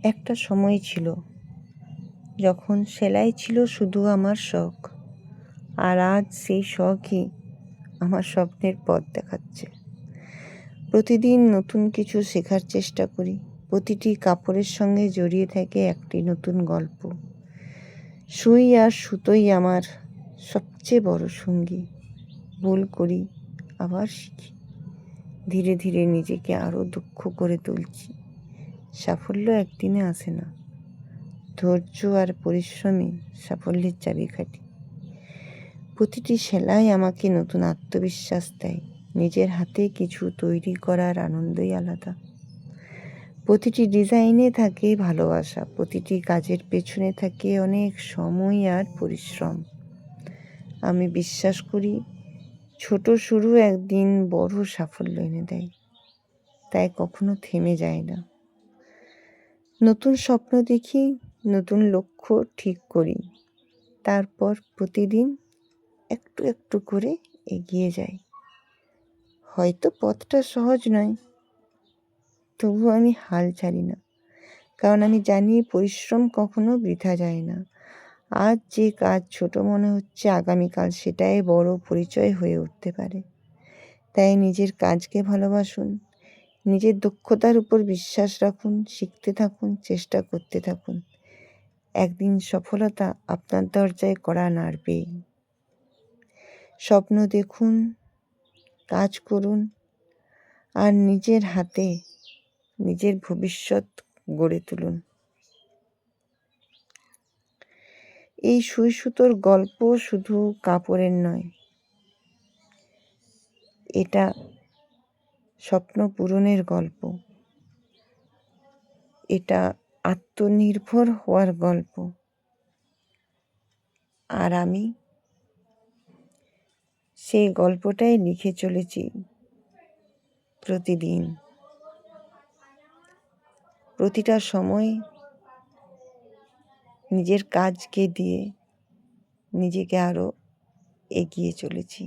একটা সময় ছিল যখন সেলাই ছিল শুধু আমার শখ, আর আজ সেই শখই আমার স্বপ্নের পথ দেখাচ্ছে। প্রতিদিন নতুন কিছু শেখার চেষ্টা করি। প্রতিটি কাপড়ের সঙ্গে জড়িয়ে থাকে একটি নতুন গল্প। সুই আর সুতোই আমার সবচেয়ে বড় সঙ্গী। ভুল করি, আবার শিখি। ধীরে ধীরে নিজেকে আরও দক্ষ করে তুলছি। সাফল্য একদিনে আসে না, ধৈর্য আর পরিশ্রমই সাফল্যের চাবিকাঠি। প্রতিটি সেলাই আমাকে নতুন আত্মবিশ্বাস দেয়। নিজের হাতে কিছু তৈরি করার আনন্দই আলাদা। প্রতিটি ডিজাইনে থাকে ভালোবাসা, প্রতিটি কাজের পেছনে থাকে অনেক সময় আর পরিশ্রম। আমি বিশ্বাস করি ছোট শুরু একদিন বড় সাফল্য এনে দেয়, তাই কখনো থেমে যায় না। নতুন স্বপ্ন দেখি, নতুন লক্ষ্য ঠিক করি, তারপর প্রতিদিন একটু একটু করে এগিয়ে যাই। হয়তো পথটা সহজ নয়, তবু আমি হাল ছাড়ি না, কারণ আমি জানি পরিশ্রম কখনো বৃথা যায় না। আজ যে কাজ ছোট মনে হচ্ছে, আগামীকাল সেটাই বড় পরিচয় হয়ে উঠতে পারে। তাই নিজের কাজকে ভালোবাসুন, নিজের দক্ষতার উপর বিশ্বাস রাখুন, শিখতে থাকুন, চেষ্টা করতে থাকুন। একদিন সফলতা আপনার দরজায় কড়া নাড়বেই। স্বপ্ন দেখুন, কাজ করুন, আর নিজের হাতে নিজের ভবিষ্যৎ গড়ে তুলুন। এই সুই সুতোর গল্প শুধু কাপড়ের নয়, এটা স্বপ্ন পূরণের গল্প। এটা আত্মনির্ভর হওয়ার গল্প। আর আমি সেই গল্পটাই লিখে চলেছি প্রতিদিন। প্রতিটা সময় নিজের কাজকে দিয়ে নিজেকে আরও এগিয়ে চলেছি।